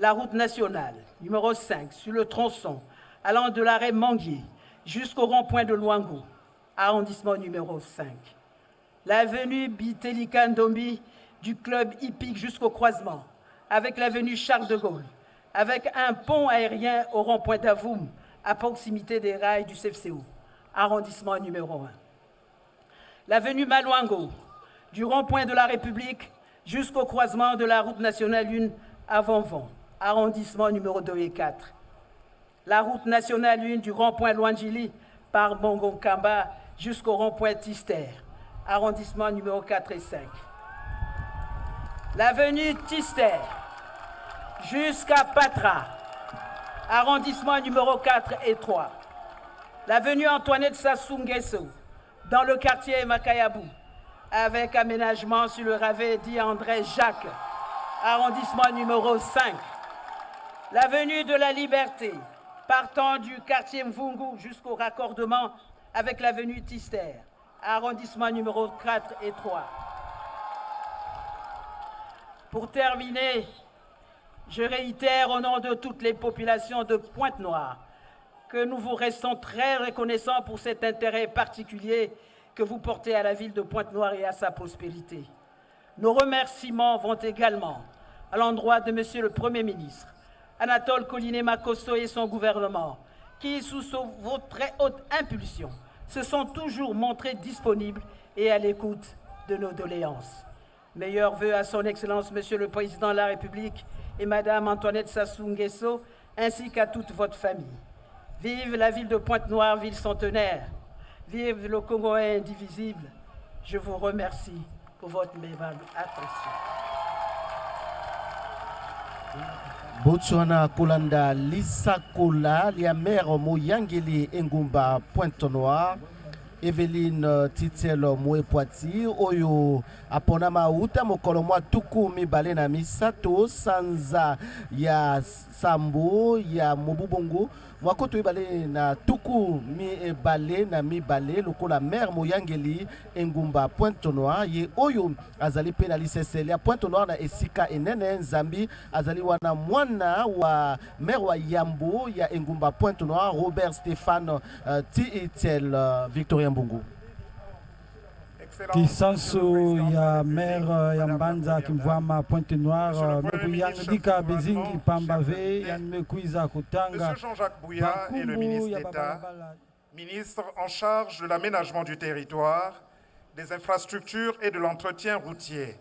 la route nationale numéro 5 sur le tronçon allant de l'arrêt Manguier jusqu'au rond-point de Luango, arrondissement numéro 5. L'avenue Bitelika Ndombi du club hippique jusqu'au croisement avec l'avenue Charles de Gaulle, avec un pont aérien au rond-point d'Avoum à proximité des rails du CFCO, arrondissement numéro 1. L'avenue Maluango, du rond-point de la République jusqu'au croisement de la route nationale 1 à Vonvon, arrondissement numéro 2 et 4. La route nationale 1 du rond-point Luangili par Bongo-Kamba jusqu'au rond-point Tister, arrondissement numéro 4 et 5. L'avenue Tister jusqu'à Patra, arrondissement numéro 4 et 3. L'avenue Antoinette Sassou Nguesso, dans le quartier Makayabou, avec aménagement sur le ravet dit André Jacques, arrondissement numéro 5. L'avenue de la Liberté, partant du quartier Mvungu jusqu'au raccordement avec l'avenue Tister, arrondissement numéro 4 et 3. Pour terminer, je réitère au nom de toutes les populations de Pointe-Noire que nous vous restons très reconnaissants pour cet intérêt particulier que vous portez à la ville de Pointe-Noire et à sa prospérité. Nos remerciements vont également à l'endroit de Monsieur le Premier ministre, Anatole Collinet-Makosso et son gouvernement, qui, sous votre très haute impulsion, se sont toujours montrés disponibles et à l'écoute de nos doléances. Meilleurs vœux à son Excellence, Monsieur le Président de la République et Madame Antoinette Sassou Nguesso, ainsi qu'à toute votre famille. Vive la ville de Pointe-Noire, ville centenaire. Vive le Congo indivisible. Je vous remercie pour votre aimable attention. Botswana Kolanda Lisakola, la mère Moyangeli Engumba Pointe-Noire, Evelyne Titiel Mouepoiti, Oyo Aponama Uta Mokolomwa Tuku Mibale na Misato, Sanza ya Sambo, ya Mobubongo, Mwakoto Ibale na Tuku Mibale na Mibale, Lokola mère Moyangeli Engumba Pointe-Noire, Ye Oyo Azali Pena Liseseli, Pointe-Noire na Esika Enene Nzambi, Azali wana mwana wa mère wa Yambo, ya Engumba Pointe-Noire, Robert Stéphane Titiel Victorien Mbungu. Kisanso ya maire ya Mbanza Kimvwama Pointe-Noire Mekuyangdika Bezingi Pambave Yanmekuiza Kutanga. Monsieur Jean-Jacques Bouya est le ministre d'État, ministre en charge de l'aménagement du territoire, des infrastructures et de l'entretien routier.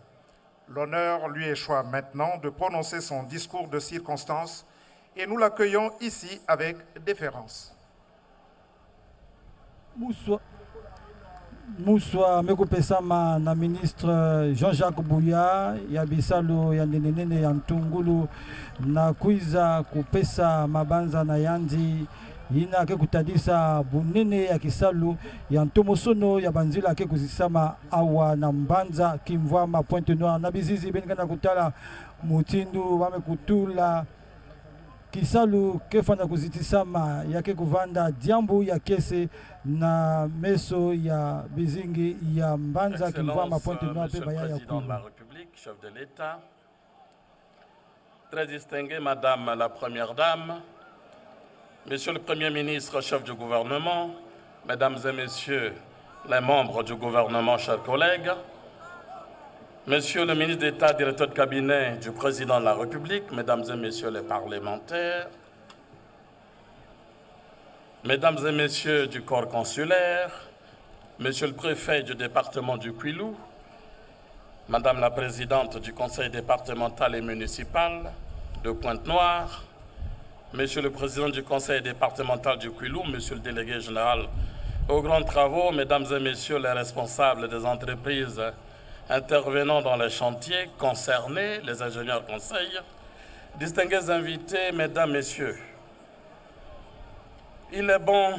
L'honneur lui échoit maintenant de prononcer son discours de circonstance et nous l'accueillons ici avec déférence. Moussoua Mekupesama na ministre Jean-Jacques Bouya ya bisalo ya nenene ya Ntungulu na kuiza kupesa mabanza na yandi yina ke kutadisa bunene ya kisalu ya Ntomosono ya banzila ke kuzisama awa na Mbanza Kimvwama Pointe-Noire na bizizi benikana kutala mutindu wamekutula kisalu kefana kuzitisama yake kuvanda diambu ya kese na meso ya bizingi ya Mbanza Kimvwama Pointe-Noire pe baya ya Président de la République, chef de l'État, très distingué Madame la Première Dame, Monsieur le Premier ministre, chef du gouvernement, Mesdames et Messieurs les membres du gouvernement, chers collègues, Monsieur le ministre d'État, directeur de cabinet du Président de la République, Mesdames et Messieurs les parlementaires, Mesdames et Messieurs du corps consulaire, Monsieur le préfet du département du Kwilu, Madame la présidente du conseil départemental et municipal de Pointe-Noire, Monsieur le président du conseil départemental du Kwilu, Monsieur le délégué général aux grands travaux, Mesdames et Messieurs les responsables des entreprises intervenant dans les chantiers concernés, les ingénieurs conseils, distingués invités, Mesdames, Messieurs, il est bon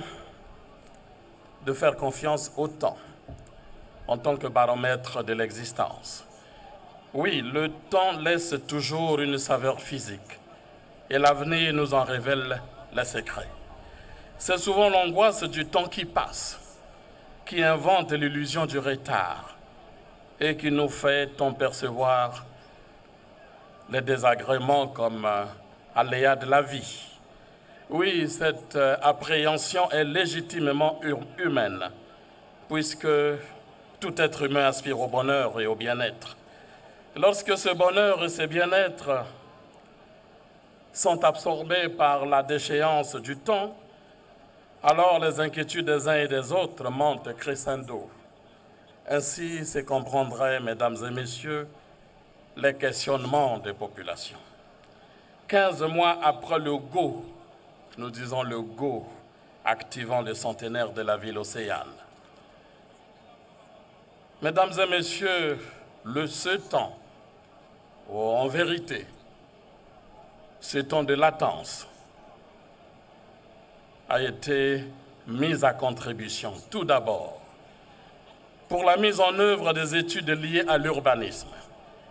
de faire confiance au temps en tant que baromètre de l'existence. Oui, le temps laisse toujours une saveur physique et l'avenir nous en révèle les secrets. C'est souvent l'angoisse du temps qui passe qui invente l'illusion du retard et qui nous fait en percevoir les désagréments comme aléas de la vie. Oui, cette appréhension est légitimement humaine, puisque tout être humain aspire au bonheur et au bien-être. Lorsque ce bonheur et ce bien-être sont absorbés par la déchéance du temps, alors les inquiétudes des uns et des autres montent crescendo. Ainsi se comprendraient, mesdames et messieurs, les questionnements des populations. 15 mois après le go, nous disons le go, activant le centenaire de la ville océane. Mesdames et messieurs, ce temps, en vérité, ce temps de latence a été mis à contribution, tout d'abord, pour la mise en œuvre des études liées à l'urbanisme,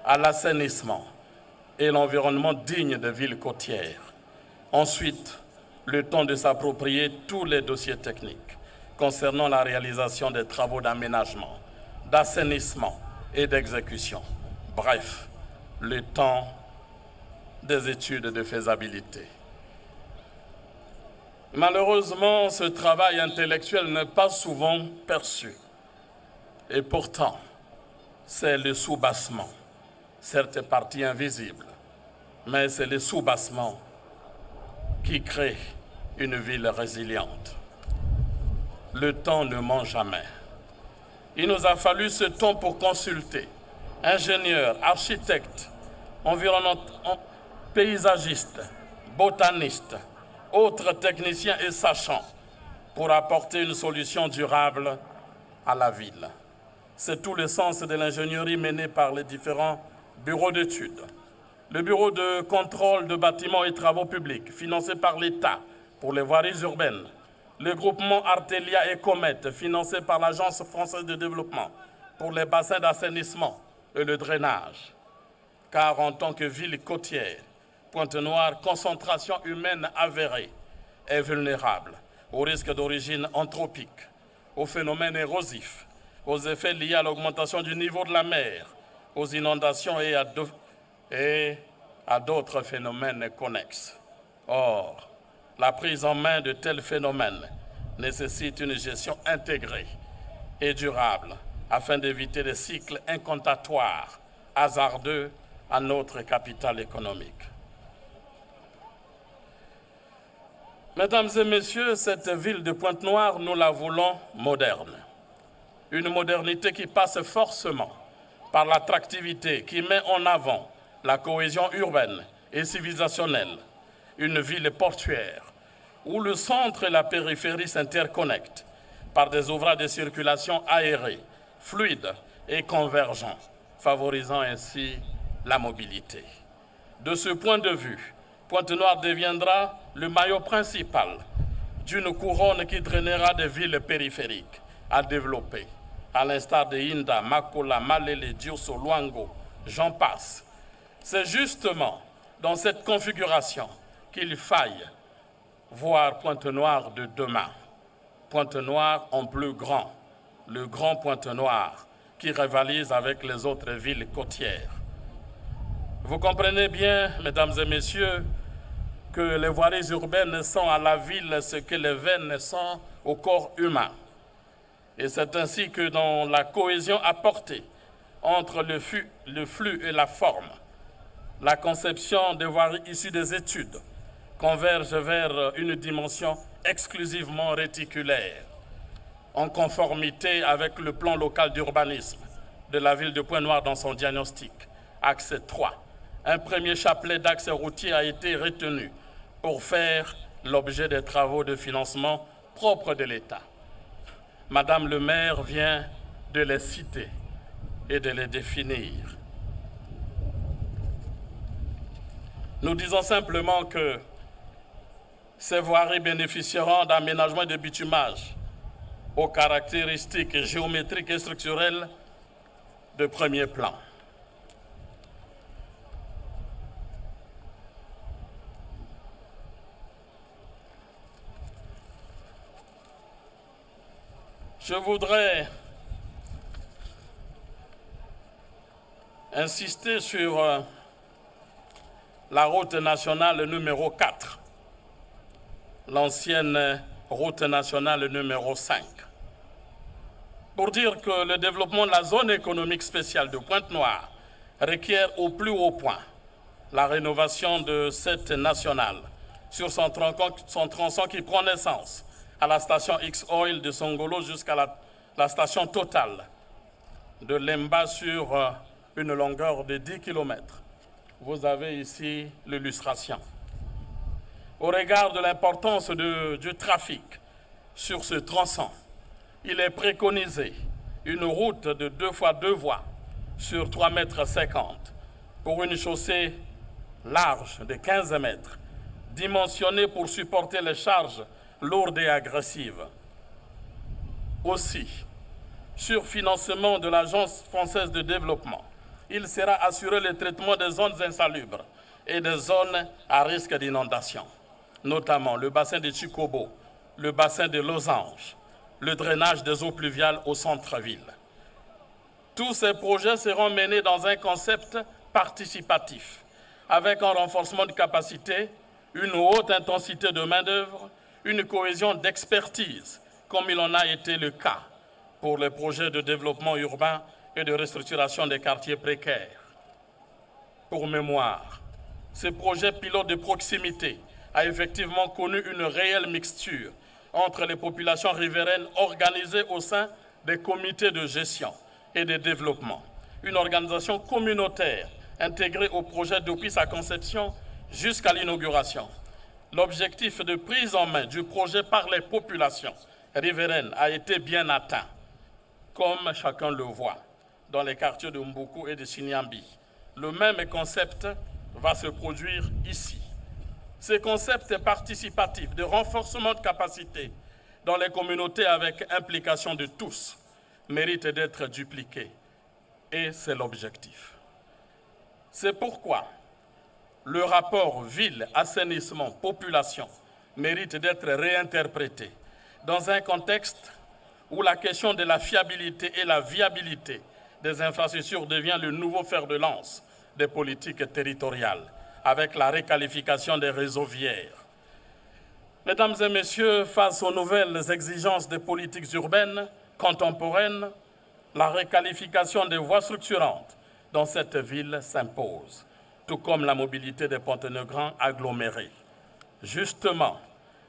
à l'assainissement et l'environnement digne de villes côtières. Ensuite, le temps de s'approprier tous les dossiers techniques concernant la réalisation des travaux d'aménagement, d'assainissement et d'exécution. Bref, le temps des études de faisabilité. Malheureusement, ce travail intellectuel n'est pas souvent perçu. Et pourtant, c'est le soubassement, certes partie invisible, mais c'est le soubassement qui crée une ville résiliente. Le temps ne ment jamais. Il nous a fallu ce temps pour consulter ingénieurs, architectes, paysagistes, botanistes, autres techniciens et sachants pour apporter une solution durable à la ville. C'est tout le sens de l'ingénierie menée par les différents bureaux d'études. Le bureau de contrôle de bâtiments et travaux publics, financé par l'État pour les voiries urbaines. Le groupement Artelia et Comète, financé par l'Agence française de développement pour les bassins d'assainissement et le drainage. Car en tant que ville côtière, Pointe-Noire, concentration humaine avérée, est vulnérable aux risques d'origine anthropique, aux phénomènes érosifs, aux effets liés à l'augmentation du niveau de la mer, aux inondations et à d'autres phénomènes connexes. Or, la prise en main de tels phénomènes nécessite une gestion intégrée et durable afin d'éviter des cycles incantatoires, hasardeux à notre capital économique. Mesdames et messieurs, cette ville de Pointe-Noire, nous la voulons moderne. Une modernité qui passe forcément par l'attractivité, qui met en avant la cohésion urbaine et civilisationnelle. Une ville portuaire où le centre et la périphérie s'interconnectent par des ouvrages de circulation aérés, fluides et convergents, favorisant ainsi la mobilité. De ce point de vue, Pointe-Noire deviendra le maillot principal d'une couronne qui drainera des villes périphériques à développer, à l'instar de Inda, Makola, Malele, Diosso, Luango, j'en passe. C'est justement dans cette configuration qu'il faille voir Pointe-Noire de demain. Pointe-Noire en plus grand, le grand Pointe-Noire qui rivalise avec les autres villes côtières. Vous comprenez bien, mesdames et messieurs, que les voiries urbaines sont à la ville ce que les veines sont au corps humain. Et c'est ainsi que dans la cohésion apportée entre le flux et la forme, la conception des voiries issues des études converge vers une dimension exclusivement réticulaire, en conformité avec le plan local d'urbanisme de la ville de Pointe-Noire dans son diagnostic, axe 3. Un premier chapelet d'axes routiers a été retenu pour faire l'objet des travaux de financement propres de l'État. Madame le maire vient de les citer et de les définir. Nous disons simplement que ces voiries bénéficieront d'aménagements et de bitumage aux caractéristiques géométriques et structurelles de premier plan. Je voudrais insister sur la route nationale numéro 4, l'ancienne route nationale numéro 5. Pour dire que le développement de la zone économique spéciale de Pointe-Noire requiert au plus haut point la rénovation de cette nationale sur son tronçon qui prend naissance à la station X-Oil de Songolo jusqu'à la station Total de Lemba sur une longueur de 10 km. Vous avez ici l'illustration. Au regard de l'importance du trafic sur ce tronçon, il est préconisé une route de 2 fois 2 voies sur 3,50 mètres pour une chaussée large de 15 mètres, dimensionnée pour supporter les charges lourdes et agressives. Aussi, sur financement de l'Agence française de développement, il sera assuré le traitement des zones insalubres et des zones à risque d'inondation, notamment le bassin de Chikobo, le bassin de Losange, le drainage des eaux pluviales au centre-ville. Tous ces projets seront menés dans un concept participatif, avec un renforcement de capacité, une haute intensité de main-d'œuvre, une cohésion d'expertise, comme il en a été le cas pour les projets de développement urbain et de restructuration des quartiers précaires. Pour mémoire, ce projet pilote de proximité a effectivement connu une réelle mixture entre les populations riveraines organisées au sein des comités de gestion et de développement, une organisation communautaire intégrée au projet depuis sa conception jusqu'à l'inauguration. L'objectif de prise en main du projet par les populations riveraines a été bien atteint, comme chacun le voit dans les quartiers de Mboukou et de Sinyambi. Le même concept va se produire ici. Ce concept participatif de renforcement de capacité dans les communautés avec implication de tous mérite d'être dupliqué. Et c'est l'objectif. C'est pourquoi le rapport ville, assainissement, population mérite d'être réinterprété dans un contexte où la question de la fiabilité et la viabilité des infrastructures devient le nouveau fer de lance des politiques territoriales, avec la réqualification des réseaux viaires. Mesdames et messieurs, face aux nouvelles exigences des politiques urbaines contemporaines, la réqualification des voies structurantes dans cette ville s'impose, tout comme la mobilité des Pontenegrands agglomérés. Justement,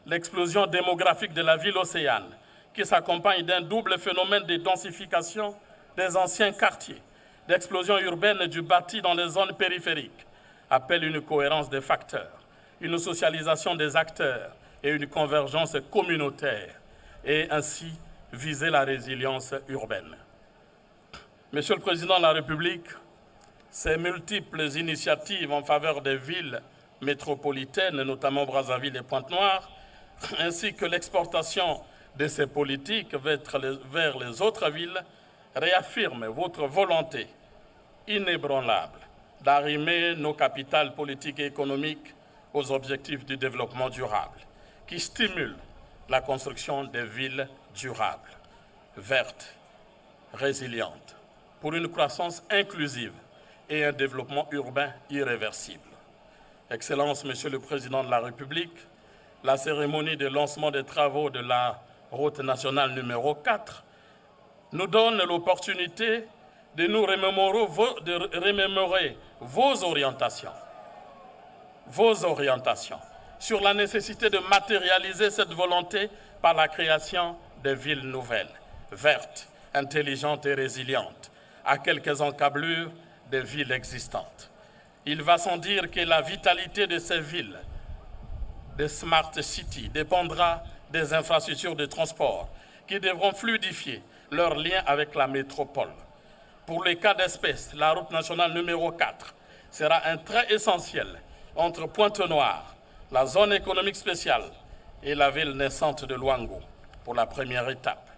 l'explosion démographique de la ville océane, qui s'accompagne d'un double phénomène de densification des anciens quartiers, d'explosion urbaine du bâti dans les zones périphériques, appelle une cohérence des facteurs, une socialisation des acteurs et une convergence communautaire, et ainsi viser la résilience urbaine. Monsieur le Président de la République, ces multiples initiatives en faveur des villes métropolitaines, notamment Brazzaville et Pointe-Noire, ainsi que l'exportation de ces politiques vers les autres villes, réaffirment votre volonté inébranlable d'arrimer nos capitales politiques et économiques aux objectifs du développement durable, qui stimulent la construction des villes durables, vertes, résilientes, pour une croissance inclusive et un développement urbain irréversible. Excellences, Monsieur le Président de la République, la cérémonie de lancement des travaux de la route nationale numéro 4 nous donne l'opportunité de nous remémorer vos orientations sur la nécessité de matérialiser cette volonté par la création de villes nouvelles, vertes, intelligentes et résilientes, à quelques encablures des villes existantes. Il va sans dire que la vitalité de ces villes, des smart cities, dépendra des infrastructures de transport qui devront fluidifier leurs liens avec la métropole. Pour les cas d'espèce, la route nationale numéro 4 sera un trait essentiel entre Pointe-Noire, la zone économique spéciale et la ville naissante de Luango pour la première étape.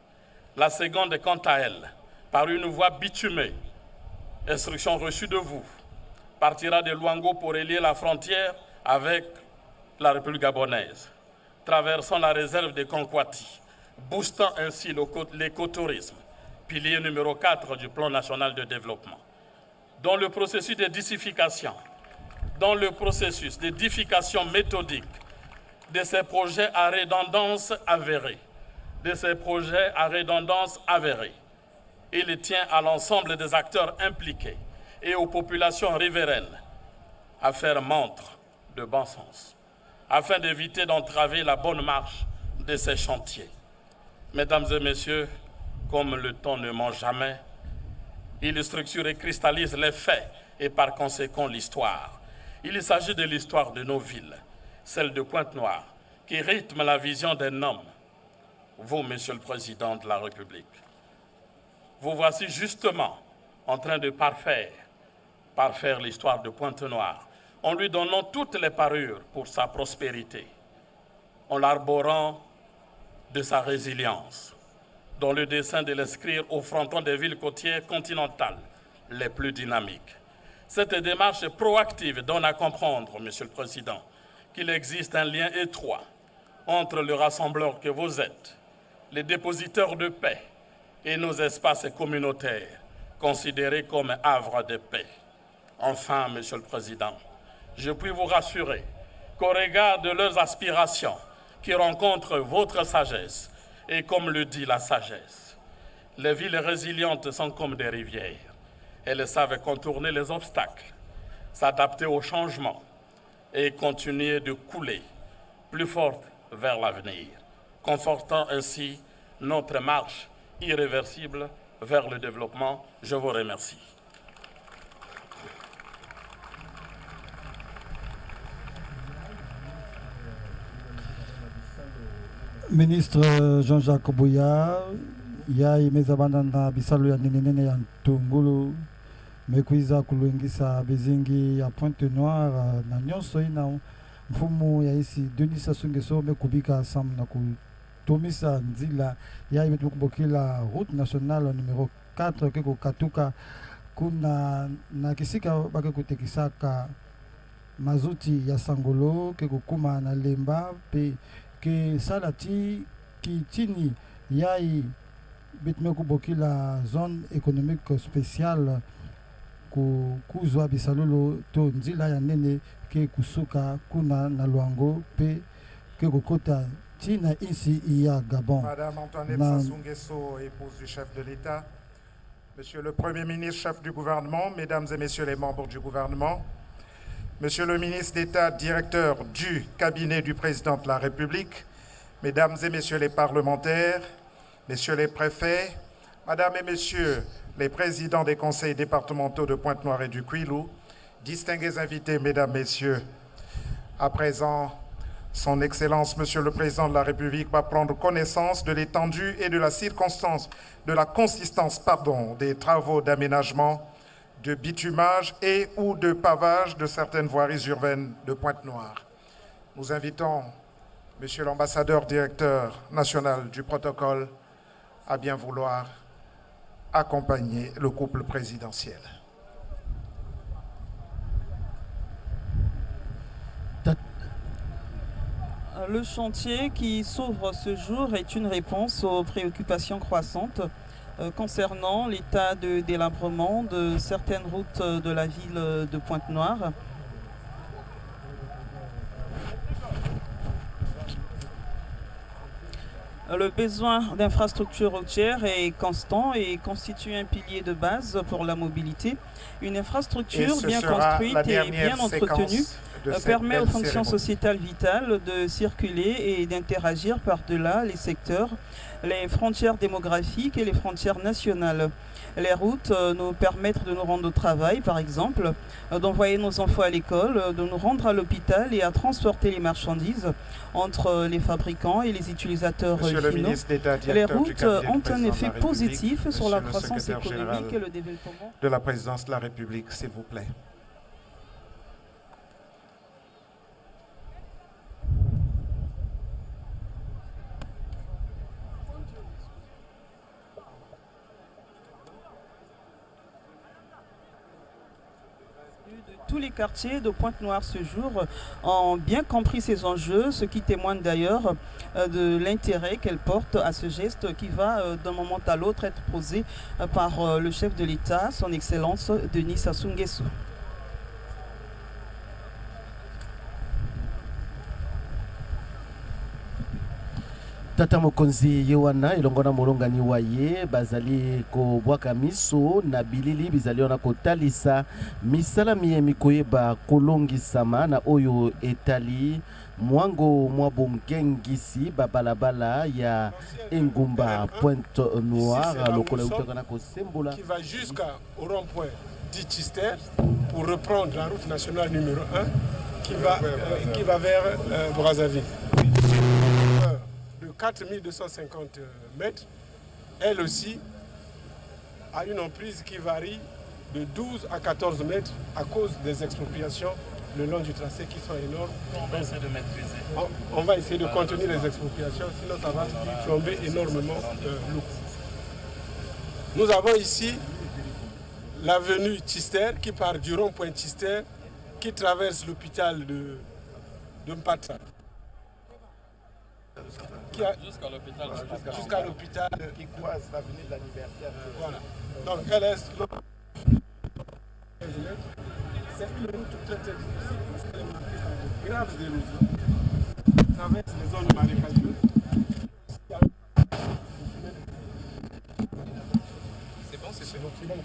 La seconde, quant à elle, par une voie bitumée, instruction reçue de vous, partira de Luango pour relier la frontière avec la République gabonaise, traversant la réserve de Konkwati, boostant ainsi l'écotourisme, pilier numéro 4 du plan national de développement. Dans le processus de densification, dans le processus d'édification méthodique de ces projets à redondance avérée. Il tient à l'ensemble des acteurs impliqués et aux populations riveraines à faire montre de bon sens, afin d'éviter d'entraver la bonne marche de ces chantiers. Mesdames et messieurs, comme le temps ne ment jamais, il structure et cristallise les faits et par conséquent l'histoire. Il s'agit de l'histoire de nos villes, celle de Pointe-Noire, qui rythme la vision d'un homme. Vous, Monsieur le Président de la République, vous voici justement en train de parfaire l'histoire de Pointe-Noire, en lui donnant toutes les parures pour sa prospérité, en l'arborant de sa résilience, dans le dessein de l'inscrire au fronton des villes côtières continentales les plus dynamiques. Cette démarche proactive donne à comprendre, Monsieur le Président, qu'il existe un lien étroit entre le rassembleur que vous êtes, les dépositeurs de paix et nos espaces communautaires, considérés comme havres de paix. Enfin, Monsieur le Président, je puis vous rassurer qu'au regard de leurs aspirations, qui rencontrent votre sagesse, et comme le dit la sagesse, les villes résilientes sont comme des rivières. Elles savent contourner les obstacles, s'adapter aux changements et continuer de couler plus fortes vers l'avenir, confortant ainsi notre marche irréversible vers le développement. Je vous remercie. Ministre Jean-Jacques Bouya, ya imeza banda na bisalo ya nenenene ya Ntungulu mekuiza kuluingisa bezingi ya Pointe-Noire na nyonso ina mfumu ya isi Denis Sassou Nguesso mekubika sam na kutumisa nzila ya imetu kubokila route nationale numéro 4 keko katuka kuna na kisika bake kutekisaka mazuti ya Sangolo keko kuma na Lemba pe ke salati ki tini yai bitme kubokila zone économique spéciale kuzwa bisalolo to nzila ya nene ke kusuka kuna na Luango pe ke kokota tina ici ya Gabon. Madame Antoinette Sassou Nguesso, épouse du chef de l'État, Monsieur le Premier ministre, chef du gouvernement, Mesdames et Messieurs les membres du gouvernement, Monsieur le ministre d'État, directeur du cabinet du président de la République, Mesdames et Messieurs les parlementaires, Messieurs les préfets, Madame et Messieurs les présidents des conseils départementaux de Pointe-Noire et du Kwilu, distingués invités, Mesdames, Messieurs, à présent, Son Excellence, Monsieur le Président de la République, va prendre connaissance de l'étendue et de la circonstance, de la consistance, des travaux d'aménagement, de bitumage et ou de pavage de certaines voiries urbaines de Pointe-Noire. Nous invitons Monsieur l'ambassadeur directeur national du protocole à bien vouloir accompagner le couple présidentiel. Le chantier qui s'ouvre ce jour est une réponse aux préoccupations croissantes concernant l'état de délabrement de certaines routes de la ville de Pointe-Noire. Le besoin d'infrastructures routières est constant et constitue un pilier de base pour la mobilité. Une infrastructure bien construite et bien entretenue permet aux fonctions sociétales vitales de circuler et d'interagir par-delà les secteurs, les frontières démographiques et les frontières nationales. Les routes nous permettent de nous rendre au travail, par exemple, d'envoyer nos enfants à l'école, de nous rendre à l'hôpital et à transporter les marchandises entre les fabricants et les utilisateurs finaux. Les routes ont un effet positif sur la croissance économique et le développement de la présidence de la République, s'il vous plaît. Tous les quartiers de Pointe-Noire ce jour ont bien compris ces enjeux, ce qui témoigne d'ailleurs de l'intérêt qu'elle porte à ce geste qui va d'un moment à l'autre être posé par le chef de l'État, son Excellence Denis Sassou Nguesso. tata mokonzi Yohana elongona molongani waye bazali kobwaka miso na bilili bizali wana kotalisa misala miemi koyeba kolongisama na oyo etali mwango mwa bongengisi babalabala ya Engumba Pointe Noire lokola utaka na kosembola qui va jusqu'au rond-point d'Itchister pour reprendre la route nationale numéro 1 qui va vers Brazzaville. De 4250 mètres, elle aussi a une emprise qui varie de 12 à 14 mètres à cause des expropriations le long du tracé qui sont énormes. On va essayer de maîtriser. On va essayer de contenir les expropriations, sinon ça va flamber énormément l'eau. Nous avons ici l'avenue Tchister qui part du rond-point Tchister qui traverse l'hôpital de Mpatsa. Jusqu'à l'hôpital qui croise l'avenue de la Liberté. Voilà. Donc elle est... C'est une route très très difficile parce qu'elle est marquée par de graves érosions. Elle traverse les zones marécageuses. C'est bon, c'est bon.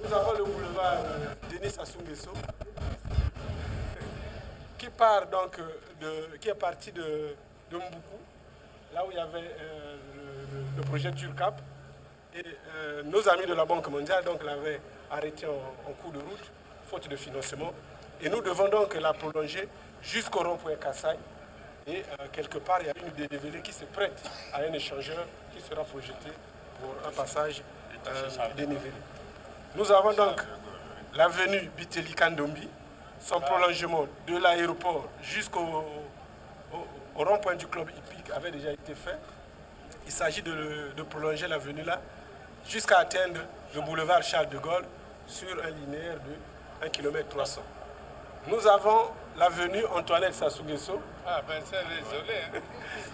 Nous avons le boulevard Denis Sassou Nguesso qui part donc qui est parti de Mboukou, là où il y avait le projet Turcap. Et nos amis de la Banque mondiale donc l'avaient arrêté en cours de route, faute de financement. Et nous devons donc la prolonger jusqu'au rond-point Kassai. Et quelque part, il y a une dénivelée qui se prête à un échangeur qui sera projeté pour un passage dénivelé. Nous avons donc l'avenue Biteli Kandombi, son prolongement de l'aéroport jusqu'au rond-point du club hippique avait déjà été fait. Il s'agit de prolonger l'avenue là jusqu'à atteindre le boulevard Charles de Gaulle sur un linéaire de 1,3 km. Nous avons l'avenue Antoinette Sassou Nguesso. Ah ben ça, elle est isolée. Hein.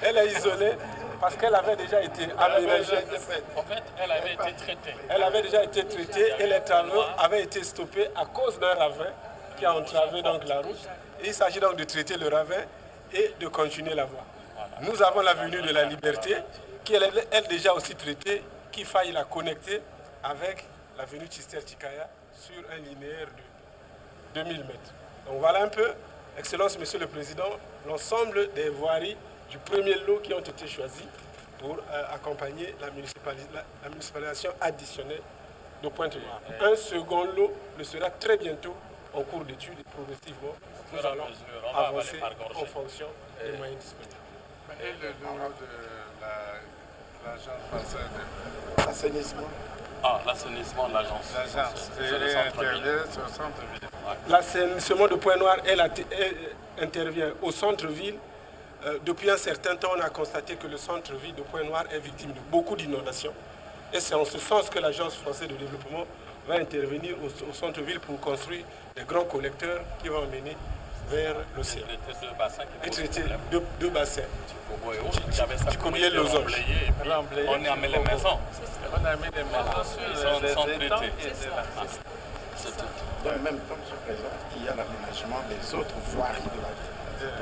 Elle est isolée parce qu'elle avait déjà été aménagée. En fait, elle avait été traitée. Elle avait déjà été traitée et les travaux avaient été stoppés à cause d'un ravin qui a entravé donc la route. Et il s'agit donc de traiter le ravin et de continuer la voie. Nous avons l'avenue de la Liberté qui est elle déjà aussi traitée, qu'il faille la connecter avec l'avenue Tchister-Tikaya sur un linéaire de 2000 mètres. Donc voilà un peu, Excellence, Monsieur le Président, l'ensemble des voiries du premier lot qui ont été choisies pour accompagner la municipalisation additionnelle de Pointe-Noire. Un second lot le sera très bientôt en cours d'étude et progressivement, nous allons avancer en fonction des moyens disponibles. Et le lot de l'agence française L'assainissement. Ah, l'assainissement de l'agence. L'agence, c'est intervient sur le centre-ville. L'assainissement de Pointe-Noire intervient au centre-ville. Depuis un certain temps, on a constaté que le centre-ville de Pointe-Noire est victime de beaucoup d'inondations. Et c'est en ce sens que l'Agence française de développement va intervenir au centre-ville pour construire des grands collecteurs qui vont amener vers l'océan. Et traiter deux bassins. Du combien de losanges. On a mis les maisons. On a mis les maisons sur les étangs. En même temps, M. le Président, il y a l'aménagement des autres voiries de la ville.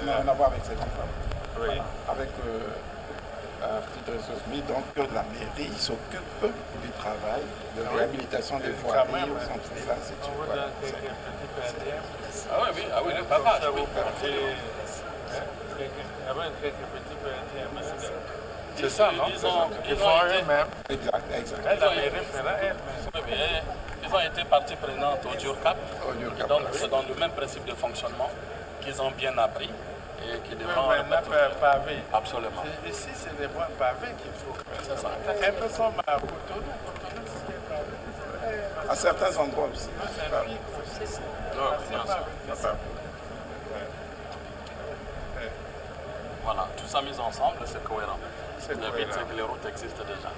On a rien à voir avec ces enfants. Oui. Avec petite ressource mise, donc la mairie s'occupe du travail, de la réhabilitation des voiries au centre-ville. Ah oui, le papa. C'est ça, non? Ils font eux-mêmes. Exact. Ils ont été partie prenante au Durcap. Donc c'est dans le même principe de fonctionnement qu'ils ont bien appris et qui devront... pavé. Absolument. Ici, c'est des voies pavées qu'il faut faire. C'est ça. Un peu comme à Cotonou. Cotonou, c'est pavé. À certains endroits aussi. Voilà, tout ça mis ensemble, c'est cohérent. Le but, c'est que les routes existent déjà.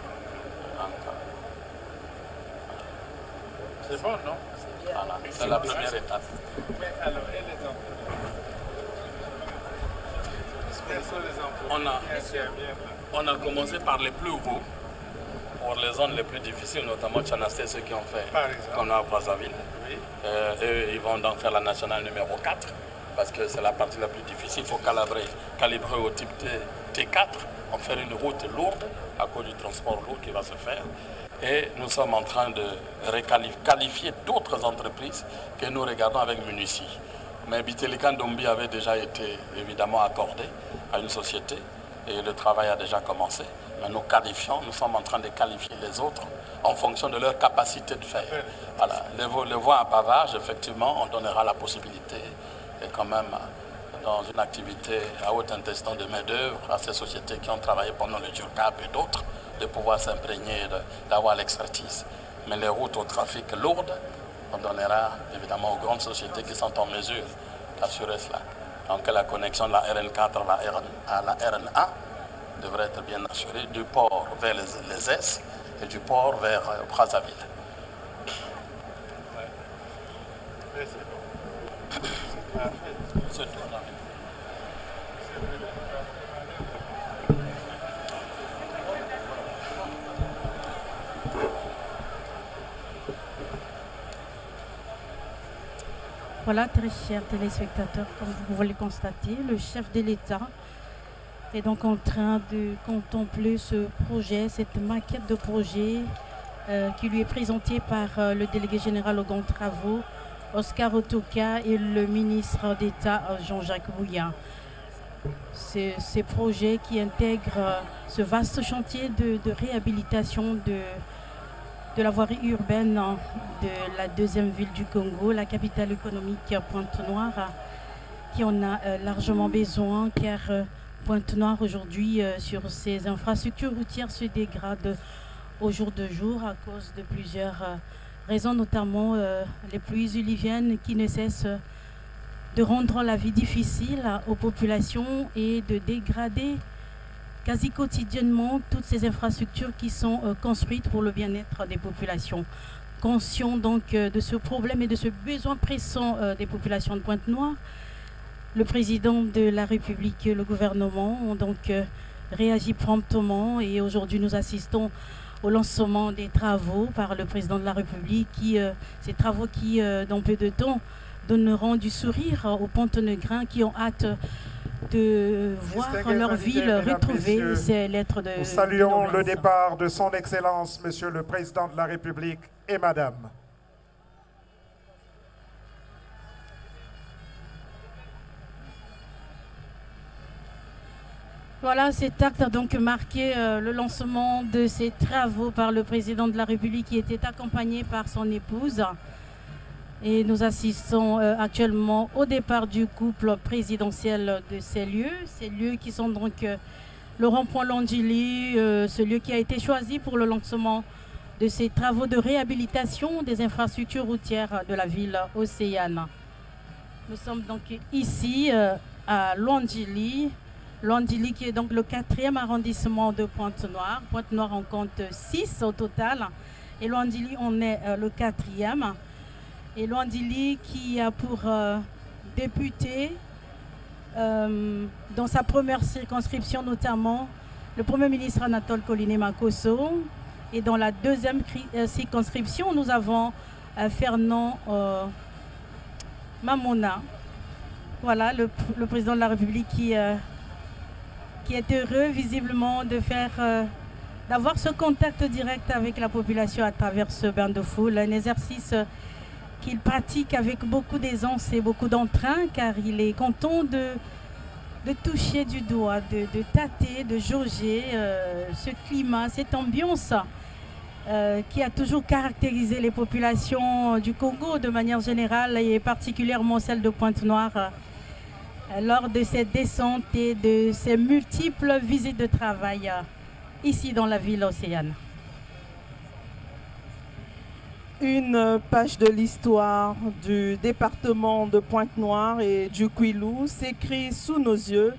C'est bon, non? Voilà, c'est la première étape. Mais alors, et les emplois? On a commencé par les plus hauts pour les zones les plus difficiles, notamment Tchanasté, ceux qui ont fait comme à Brazzaville. Oui. Ils vont donc faire la nationale numéro 4, parce que c'est la partie la plus difficile. Il faut calibrer au type T4, en faire une route lourde à cause du transport lourd qui va se faire. Et nous sommes en train de qualifier d'autres entreprises que nous regardons avec Munici. Mais Bitelikan Dombi avait déjà été évidemment accordé à une société et le travail a déjà commencé. Mais nous sommes en train de qualifier les autres en fonction de leur capacité de faire. Voilà. Les voies à pavage, effectivement, on donnera la possibilité, et quand même dans une activité à haute intestine de main-d'œuvre, à ces sociétés qui ont travaillé pendant le JURCAP et d'autres, de pouvoir s'imprégner, d'avoir l'expertise. Mais les routes au trafic lourdes, on donnera évidemment aux grandes sociétés qui sont en mesure d'assurer cela. Donc la connexion de la RN4 à la RN1 devrait être bien assurée du port vers les S et du port vers Brazzaville. C'est tout. Voilà, très chers téléspectateurs, comme vous pouvez le constater, le chef de l'État est donc en train de contempler ce projet, cette maquette de projet qui lui est présentée par le délégué général aux grands travaux, Oscar Otoka, et le ministre d'État, Jean-Jacques Bouya. C'est ces projets qui intègrent ce vaste chantier de réhabilitation de la voirie urbaine de la deuxième ville du Congo, la capitale économique Pointe-Noire, qui en a largement besoin, car Pointe-Noire aujourd'hui sur ses infrastructures routières se dégrade au jour de jour à cause de plusieurs raisons, notamment les pluies uliviennes qui ne cessent de rendre la vie difficile aux populations et de dégrader quasi quotidiennement toutes ces infrastructures qui sont construites pour le bien-être des populations. Conscient donc de ce problème et de ce besoin pressant des populations de Pointe-Noire, le président de la République et le gouvernement ont donc réagi promptement, et aujourd'hui nous assistons au lancement des travaux par le président de la République, ces travaux qui dans peu de temps donneront du sourire aux Pontenegrins qui ont hâte de voir leur ville retrouver ces lettres de... Nous saluons le départ de son Excellence, Monsieur le Président de la République et Madame. Voilà, cet acte a donc marqué le lancement de ces travaux par le Président de la République qui était accompagné par son épouse. Et nous assistons actuellement au départ du couple présidentiel de ces lieux qui sont donc le rond-point Longili, ce lieu qui a été choisi pour le lancement de ces travaux de réhabilitation des infrastructures routières de la ville océane. Nous sommes donc ici à Longili qui est donc le 4e arrondissement de Pointe-Noire. Pointe-Noire en compte 6 au total et Longili en est le 4e. Et Longili qui a pour député dans sa première circonscription notamment le Premier ministre Anatole Koliné-Makosso, et dans la deuxième circonscription nous avons Fernand Mamona. Voilà le président de la République qui est heureux visiblement d'avoir ce contact direct avec la population à travers ce bain de foule, un exercice qu'il pratique avec beaucoup d'aisance et beaucoup d'entrain, car il est content de toucher du doigt, de tâter, de jauger ce climat, cette ambiance qui a toujours caractérisé les populations du Congo de manière générale et particulièrement celle de Pointe-Noire lors de cette descente et de ces multiples visites de travail ici dans la ville océane. Une page de l'histoire du département de Pointe-Noire et du Kwilu s'écrit sous nos yeux.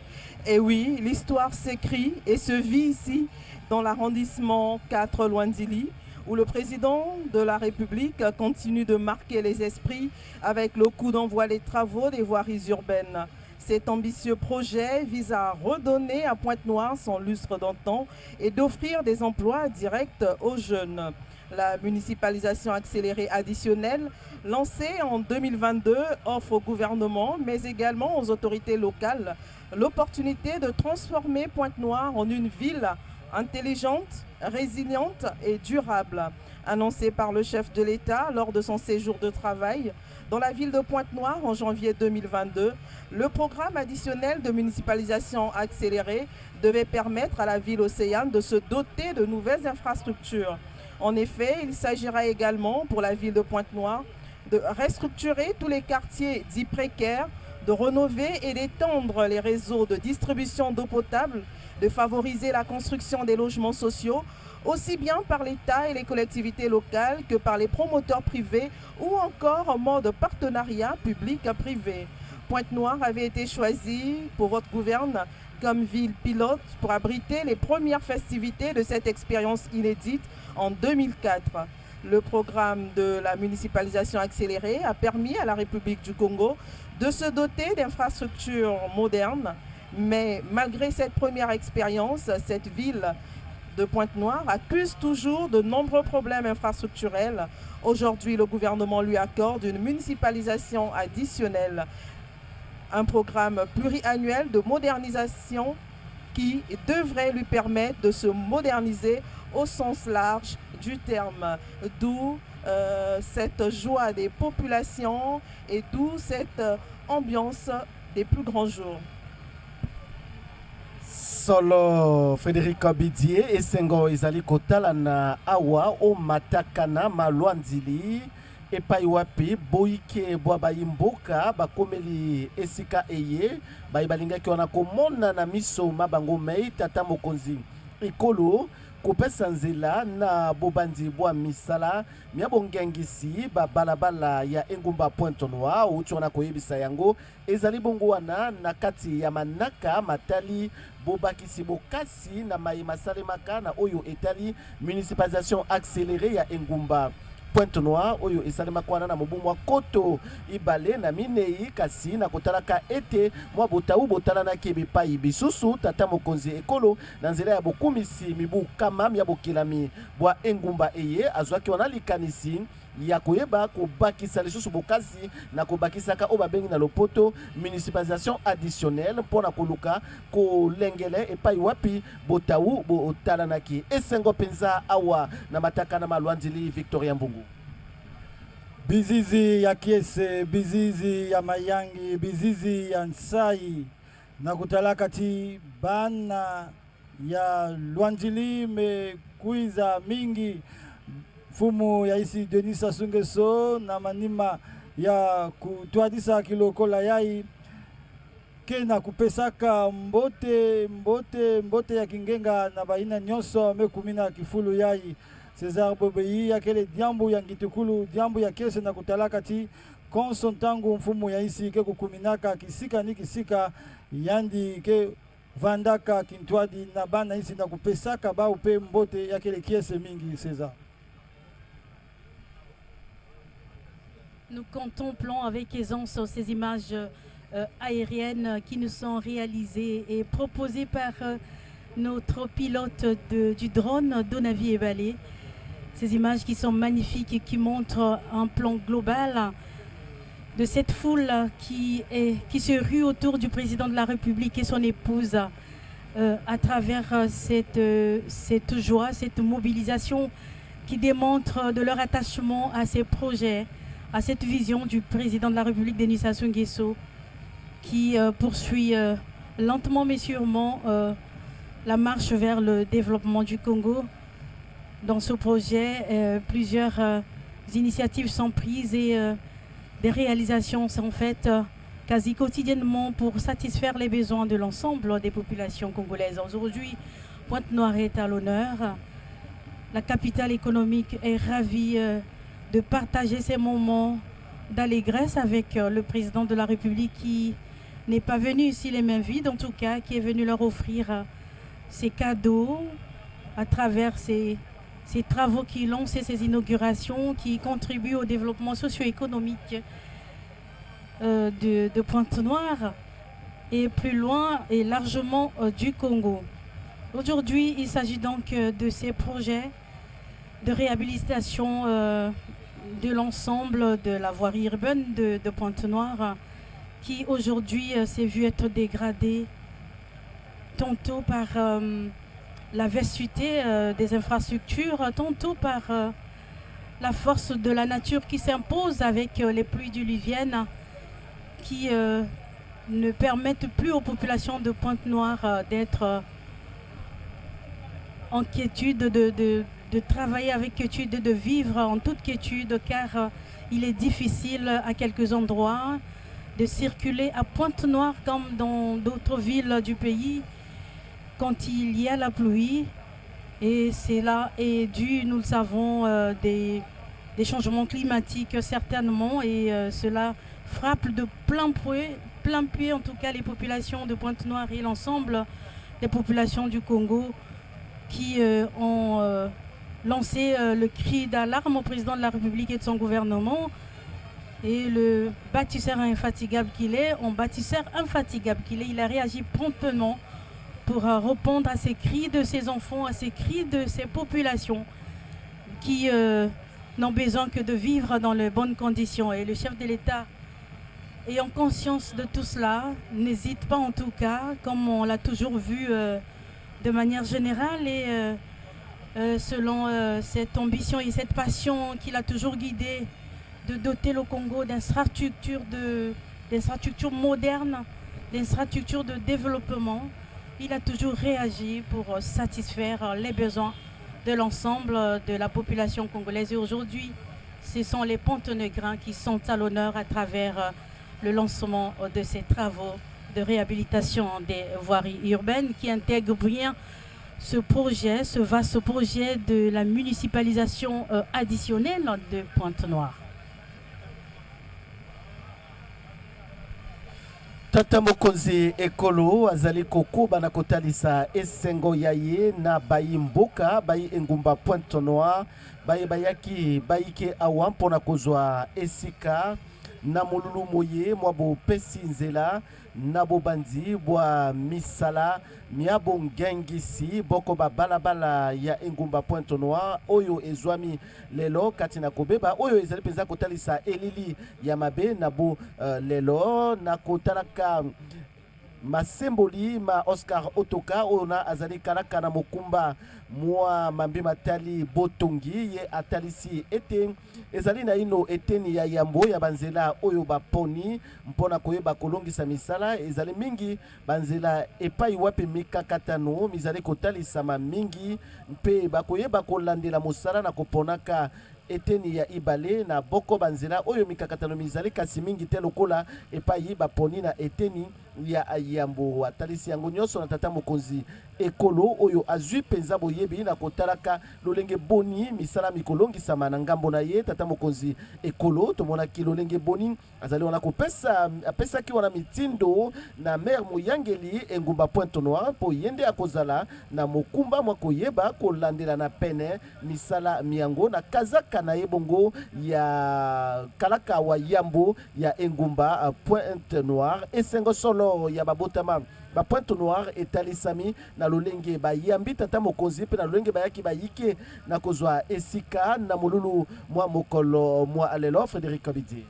Et oui, l'histoire s'écrit et se vit ici dans l'arrondissement 4 Lwandili, où le président de la République continue de marquer les esprits avec le coup d'envoi des travaux des voiries urbaines. Cet ambitieux projet vise à redonner à Pointe-Noire son lustre d'antan et d'offrir des emplois directs aux jeunes. La municipalisation accélérée additionnelle, lancée en 2022, offre au gouvernement, mais également aux autorités locales, l'opportunité de transformer Pointe-Noire en une ville intelligente, résiliente et durable. Annoncé par le chef de l'État lors de son séjour de travail dans la ville de Pointe-Noire en janvier 2022, le programme additionnel de municipalisation accélérée devait permettre à la ville océane de se doter de nouvelles infrastructures. En effet, il s'agira également pour la ville de Pointe-Noire de restructurer tous les quartiers dits précaires, de rénover et d'étendre les réseaux de distribution d'eau potable, de favoriser la construction des logements sociaux, aussi bien par l'État et les collectivités locales que par les promoteurs privés ou encore en mode partenariat public-privé. Pointe-Noire avait été choisie pour votre gouverne comme ville pilote pour abriter les premières festivités de cette expérience inédite en 2004. Le programme de la municipalisation accélérée a permis à la République du Congo de se doter d'infrastructures modernes, mais malgré cette première expérience, cette ville de Pointe-Noire accuse toujours de nombreux problèmes infrastructurels. Aujourd'hui, le gouvernement lui accorde une municipalisation additionnelle, un programme pluriannuel de modernisation qui devrait lui permettre de se moderniser au sens large du terme, d'où cette joie des populations et d'où cette ambiance des plus grands jours. Solo Frédéric Bidier esengo ezali kotala na awa o matakana malwanzili epai wapi boike bwa bayimboka bakomeli esika eye bayibalingaki wana komona na miso mabango mei tata mokonzi ekolo kopesa nzela na bobandi bwa misala mia bongengisi babalabala ya engumba Pointe-Noire uti wana koyebisa yango ezali bongo wana na kati ya manaka matali bobakisi bokasi na mayema salemaka na oyo etali municipalisation accélérée ya engumba Pointe-Noire oyo esalemaka wana na mobu mwa koto ibale na minei kasi na kotalaka ete mwa botau botalanaki ebipai bisusu tata mokonzi ekolo na nzela ya bokumisi mibu kama ya bokelami bwa engumba eye azwaki wana likanisi ya koyeba kobakisa lisusu bokasi na kobakisaka oyo babengi na lopoto municipalisation additionnelle mpona koluka kolengele epai wapi botau botalanaki esengo mpenza awa na matakana malwanzili Victoria Mbungu. Bizizi ya Kiese, bizizi ya Mayangi, bizizi ya Nsai na kutalaka ti bana ya Lwanzili me kuiza mingi fumu ya isi Denis Sassou Nguesso na manima ya kutwadisa kilokola yai ke na kupesaka mbote ya kingenga na baina nyonso mekumina kifulu yai César Bobeyi ya kele diambu ya ngitukulu diambu ya Kiese na kutalaka ti konsontangu mfumu ya isi ke kukuminaka kisika ni kisika yandi ke vandaka kintwadi na bana isi na kupesaka ba upe mbote ya kele Kiese mingi César. Nous contemplons avec aisance ces images aériennes qui nous sont réalisées et proposées par notre pilote du drone, Donavi Ebalé. Ces images qui sont magnifiques et qui montrent un plan global de cette foule qui se rue autour du président de la République et son épouse à travers cette joie, cette mobilisation qui démontre de leur attachement à ces projets, à cette vision du président de la République, Denis Sassou Nguesso, qui poursuit lentement mais sûrement la marche vers le développement du Congo. Dans ce projet, plusieurs initiatives sont prises et des réalisations sont faites quasi quotidiennement pour satisfaire les besoins de l'ensemble des populations congolaises. Aujourd'hui, Pointe-Noire est à l'honneur. La capitale économique est ravie de partager ces moments d'allégresse avec le président de la République qui n'est pas venu ici les mains vides, en tout cas, qui est venu leur offrir ces cadeaux à travers ces travaux qui lancent, ces inaugurations qui contribuent au développement socio-économique de Pointe-Noire. et plus loin et largement du Congo. Aujourd'hui, il s'agit donc de ces projets de réhabilitation de l'ensemble de la voirie urbaine de Pointe-Noire qui aujourd'hui s'est vu être dégradée tantôt par la vastuité des infrastructures, tantôt par la force de la nature qui s'impose avec les pluies diluviennes qui ne permettent plus aux populations de Pointe-Noire d'être en quiétude, de travailler avec quiétude, de vivre en toute quiétude, car il est difficile à quelques endroits de circuler à Pointe-Noire comme dans d'autres villes du pays quand il y a la pluie. Et cela est dû, nous le savons, des changements climatiques certainement, et cela frappe de plein pied en tout cas les populations de Pointe-Noire et l'ensemble des populations du Congo qui ont lancé le cri d'alarme au président de la République et de son gouvernement. Et le bâtisseur infatigable qu'il est, il a réagi promptement pour répondre à ces cris de ces enfants, à ces cris de ces populations qui n'ont besoin que de vivre dans les bonnes conditions. Et le chef de l'État, ayant conscience de tout cela, n'hésite pas en tout cas, comme on l'a toujours vu de manière générale, et selon cette ambition et cette passion qu'il a toujours guidé, de doter le Congo d'infrastructures modernes, d'infrastructures de développement. Il a toujours réagi pour satisfaire les besoins de l'ensemble de la population congolaise. Et aujourd'hui, ce sont les Pontenegrins qui sont à l'honneur à travers le lancement de ces travaux de réhabilitation des voiries urbaines qui intègrent bien ce projet, ce vaste projet de la municipalisation additionnelle de Pointe-Noire. Tata mokonzi ekolo azali kokoba na kotalisa esengo yaye na bayi mboka bayi engumba Pointe-Noire bayi bayaki bayike awa mpona kozwa esika na molulu moye mwa bopesi nzela na bobandi bwa misala miabo ngengisi boko balabala ya engumba Pointe-Noire oyo ezwami lelo kati na kobeba oyo ezali penza kotalisa elili ya mabe na bo lelo na kotalaka masemboli ma Oscar Otoka ona azali kalaka na mokumba mwa mambi matali botongi ye atalisi ete ezali na ino eteni ya yambo ya banzela oyo baponi mpona koyeba kolongisa misala ezali mingi banzela epai wape mikakatano mizali kotalisama mingi mpe bakoyeba kolandela mosala na koponaka eteni ya ibale na boko banzela oyo mikakatano mizali kasi mingi te lokola epai baponi na eteni ya yambo atalisi yango nyonso na tata mokonzi ekolo oyo azwi penza boyebi na kotalaka lolenge boni misala mikolongisama na ngambo na ye tata mokonzi ekolo tomonaki lolenge boni azali wana kopesa apesaki wana mitindo na maire moyangeli engumba Pointe-Noire po yende akozala na mokumba mwa koyeba kolandela na pene misala miyango na kazaka na ye bongo ya kalaka wa yambo ya engumba Pointe-Noire esengo solo ya babotama ba Pointe-Noire etalisami na lolenge bayambi tata mokonzi pe na lolenge bayaki bayike na kozwa esika na molulu mwa mokolo mwa alelo Frédéric Kabidi.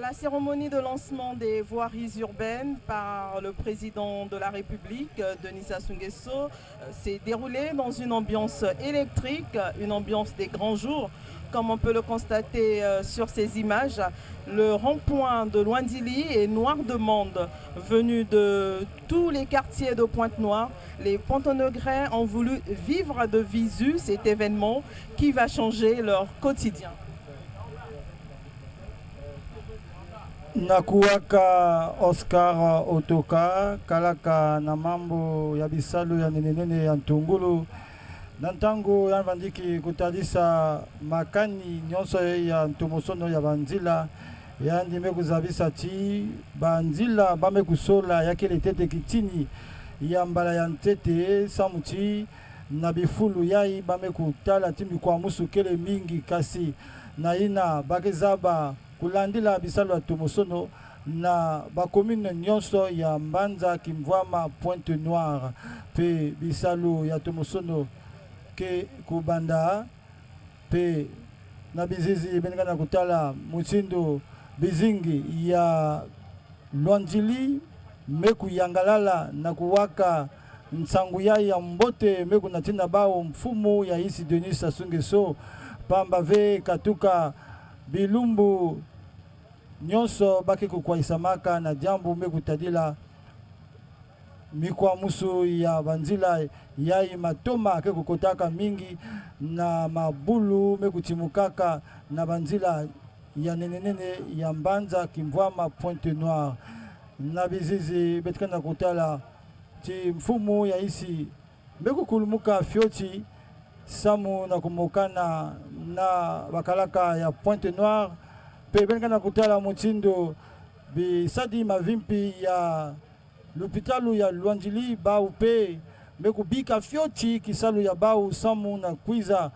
La cérémonie de lancement des voiries urbaines par le président de la République, Denis Sassou Nguesso, s'est déroulée dans une ambiance électrique, une ambiance des grands jours. Comme on peut le constater sur ces images, le rond-point de Luandili est noir de monde. Venus de tous les quartiers de Pointe-Noire, les Pontenegrins ont voulu vivre de visu cet événement qui va changer leur quotidien. Nakuwaka Oscar Otoka kalaka na mambo ya bisalu ya nenenene ya ntungulu na ntango ya vandiki kutalisa makani nyonso ya ntumosono ya banzila ya ndime kuzabisa ti banzila bame kusola ya kele tete kitini ya mbala ya ntete samuti na bifulu yai bame kutala timi kwa musu kele mingi kasi na ina bakezaba kulandila bisalo ya Tomosono na bakomine nyonso ya Mbanza, Kimvwama, Pointe Noire pe bisalo ya Tomosono ke kubanda pe na bizizi benengana kutala Mutsindo bizingi ya Lwanjili meku yangalala na kuwaka nsangu ya mbote meku natina bao mfumu ya isi Denis Sassou Nguesso pamba ve katuka bilumbu nyonso baki kukwaisamaka na jambu meku tadila mikwa musu ya banzila yai matoma ke kukotaka mingi na mabulu mekutimukaka na banzila ya nenenene ya Mbanza, Kimvwama, Pointe Noire na bizizi betkana kutala ti mfumu ya isi mekukulumuka fioti samu na kumukana na bakalaka ya Pointe Noire pe betkana kutala Mutsindo bisadi mavimpi ya l'hôpitalu ya Lwanjili bau pe mekubika fioti kisalu ya bau samu na kwiza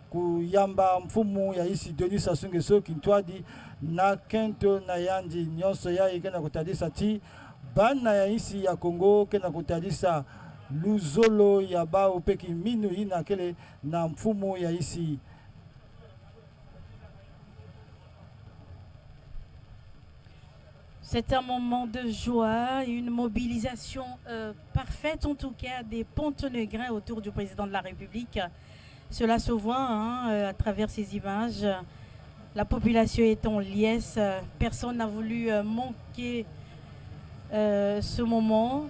kuyamba mfumu ya isi Denis Sassou Nguesso kintwadi na kento na yandi nyonso ya ikena kutadisa ti bana ya isi ya Kongo kena kutadisa luzolo ya bau pe kiminu ina kele na mfumu ya isi. C'est un moment de joie, une mobilisation parfaite en tout cas des Pontenegrins autour du président de la République. Cela se voit à travers ces images. La population est en liesse. Personne n'a voulu manquer ce moment.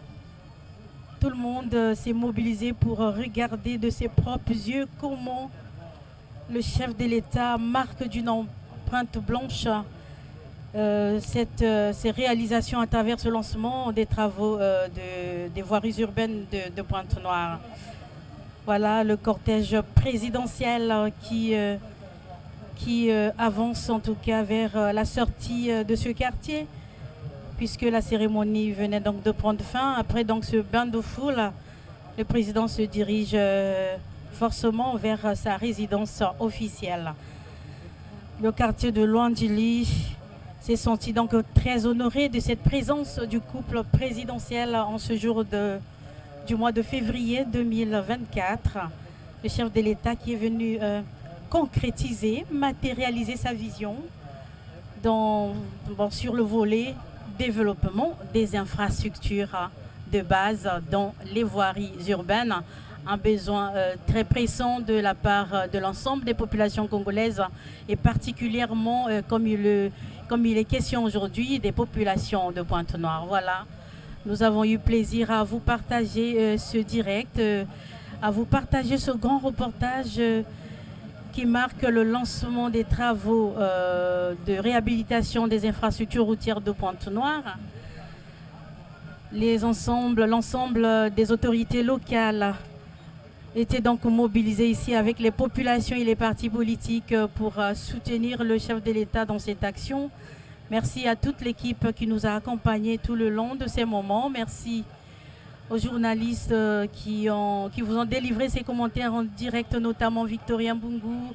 Tout le monde s'est mobilisé pour regarder de ses propres yeux comment le chef de l'État marque d'une empreinte blanche ces réalisations à travers ce lancement des travaux des voiries urbaines de Pointe-Noire. Voilà le cortège présidentiel qui avance en tout cas vers la sortie de ce quartier, puisque la cérémonie venait donc de prendre fin. Après donc ce bain de foule, le président se dirige forcément vers sa résidence officielle. Le quartier de Lwanjili s'est senti donc très honoré de cette présence du couple présidentiel en ce jour du mois de février 2024. Le chef de l'État qui est venu concrétiser, matérialiser sa vision sur le volet développement des infrastructures de base dans les voiries urbaines. Un besoin très pressant de la part de l'ensemble des populations congolaises et particulièrement, comme il est question aujourd'hui, des populations de Pointe-Noire. Voilà, nous avons eu plaisir à vous partager ce direct, à vous partager ce grand reportage qui marque le lancement des travaux de réhabilitation des infrastructures routières de Pointe-Noire. L'ensemble des autorités locales étaient donc mobilisés ici avec les populations et les partis politiques pour soutenir le chef de l'État dans cette action. Merci à toute l'équipe qui nous a accompagnés tout le long de ces moments. Merci aux journalistes qui vous ont délivré ces commentaires en direct, notamment Victorien Mbungu,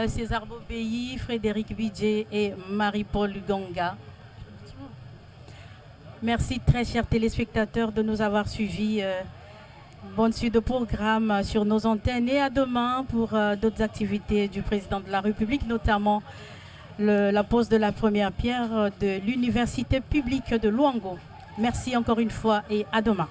César Bobéi, Frédéric Bidjé et Marie-Paul Ganga. Merci très chers téléspectateurs de nous avoir suivis. Bonne suite de programme sur nos antennes et à demain pour d'autres activités du président de la République, notamment la pose de la première pierre de l'université publique de Luango. Merci encore une fois et à demain.